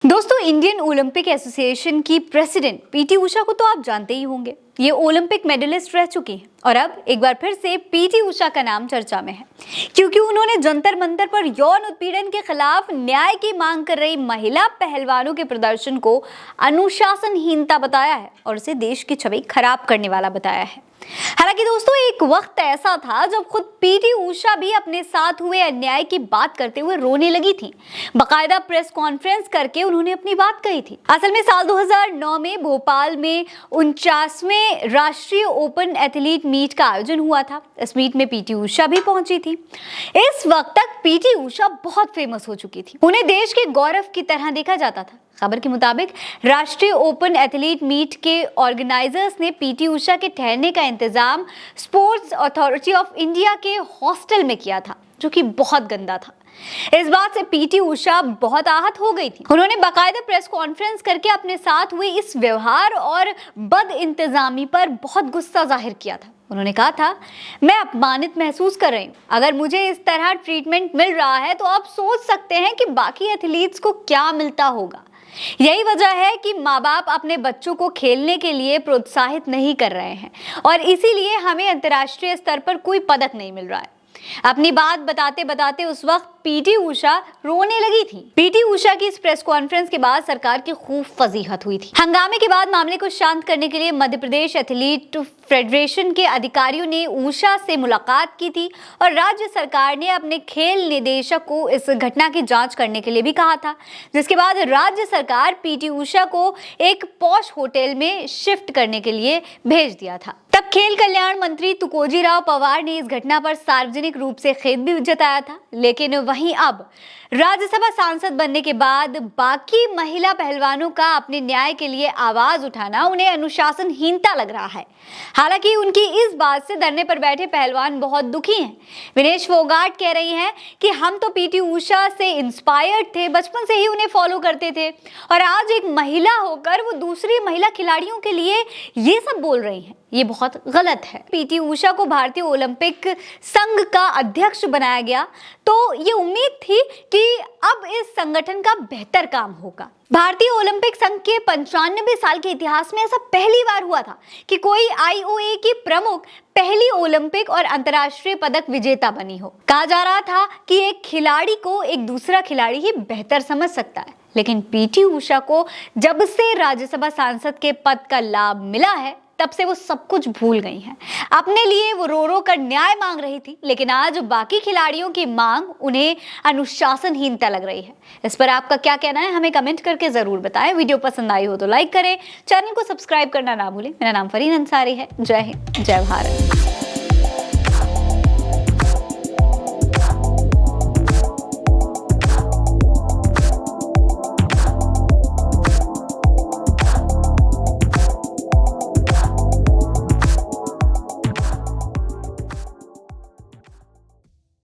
दोस्तों, Indian Olympic association की president PT Usha को तो आप जानते ही होंगे। ये ओलंपिक मेडलिस्ट रह चुकी हैं और अब एक बार फिर से पीटी उषा का नाम चर्चा में है, क्योंकि उन्होंने जंतर मंतर पर यौन उत्पीड़न के खिलाफ न्याय की मांग कर रही महिला पहलवानों के प्रदर्शन को अनुशासनहीनता बताया है और उसे देश की छवि खराब करने वाला बताया है। हालांकि दोस्तों, एक वक्त ऐसा था जब खुद पीटी उषा भी अपने साथ हुए अन्याय की बात करते हुए रोने लगी थी। बाकायदा प्रेस कॉन्फ्रेंस करके उन्होंने अपनी बात कही थी। असल में साल 2009 में भोपाल में 49वें राष्ट्रीय ओपन एथलीट मीट का आयोजन हुआ था। इस मीट में पीटी उषा भी पहुंची थी। इस वक्त तक पीटी उषा बहुत फेमस हो चुकी थी, उन्हें देश के गौरव की तरह देखा जाता था। खबर के मुताबिक राष्ट्रीय ओपन एथलीट मीट के ऑर्गेनाइजर्स ने पीटी उषा के ठहरने का इंतजाम स्पोर्ट्स अथॉरिटी ऑफ इंडिया के हॉस्टल में किया था, जो कि बहुत गंदा था। इस बात से पीटी उषा बहुत आहत हो गई थी। उन्होंने बाकायदा प्रेस कॉन्फ्रेंस करके अपने साथ हुए इस व्यवहार और बद इंतजामी पर बहुत गुस्सा जाहिर किया था। उन्होंने कहा था, मैं अपमानित महसूस कर रही हूँ। अगर मुझे इस तरह ट्रीटमेंट मिल रहा है तो आप सोच सकते हैं कि बाकी एथलीट्स को क्या मिलता होगा। यही वजह है कि माँ बाप अपने बच्चों को खेलने के लिए प्रोत्साहित नहीं कर रहे हैं और इसीलिए हमें अंतर्राष्ट्रीय स्तर पर कोई पदक नहीं मिल रहा है। अपनी बात बताते बताते उस वक्त पीटी उषा रोने लगी थी। पीटी उषा की इस प्रेस कॉन्फ्रेंस के बाद सरकार की खूब फजीहत हुई थी। हंगामे के बाद मामले को शांत करने के लिए मध्य प्रदेश एथलीट फेडरेशन के अधिकारियों ने उषा से मुलाकात की थी और राज्य सरकार ने अपने खेल निदेशक को इस घटना की जांच करने के लिए भी कहा था, जिसके बाद राज्य सरकार पीटी उषा को एक पॉश होटल में शिफ्ट करने के लिए भेज दिया था। तब खेल कल्याण मंत्री तुकोजी राव पवार ने इस घटना पर सार्वजनिक रूप से खेद भी जताया था। लेकिन वहीं अब राज्यसभा सांसद बनने के बाद बाकी महिला पहलवानों का अपने न्याय के लिए आवाज उठाना उन्हें अनुशासनहीनता लग रहा है। हालांकि उनकी इस बात से धरने पर बैठे पहलवान बहुत दुखी हैं। विनेश फोगाट कह रही हैं कि हम तो पीटी उषा से इंस्पायर्ड थे, बचपन से ही उन्हें फॉलो करते थे और आज एक महिला होकर वो दूसरी महिला खिलाड़ियों के लिए ये सब बोल रही हैं। ये बहुत गलत है। पीटी उषा को भारतीय ओलंपिक संघ का अध्यक्ष बनाया गया तो ये उम्मीद थी कि अब इस संगठन का बेहतर काम होगा। भारतीय ओलंपिक संघ के 95 साल के इतिहास में ऐसा पहली बार हुआ था कि कोई आईओए की प्रमुख पहली ओलंपिक और अंतर्राष्ट्रीय पदक विजेता बनी हो। कहा जा रहा था कि एक खिलाड़ी को एक दूसरा खिलाड़ी ही बेहतर समझ सकता है, लेकिन पीटी उषा को जब से राज्यसभा सांसद के पद का लाभ मिला है तब से वो सब कुछ भूल गई हैं। अपने लिए वो रो रो कर न्याय मांग रही थी, लेकिन आज बाकी खिलाड़ियों की मांग उन्हें अनुशासनहीनता लग रही है। इस पर आपका क्या कहना है, हमें कमेंट करके जरूर बताएं। वीडियो पसंद आई हो तो लाइक करें, चैनल को सब्सक्राइब करना ना भूलें। मेरा नाम फरीन अंसारी है। जय हिंद, जय भारत।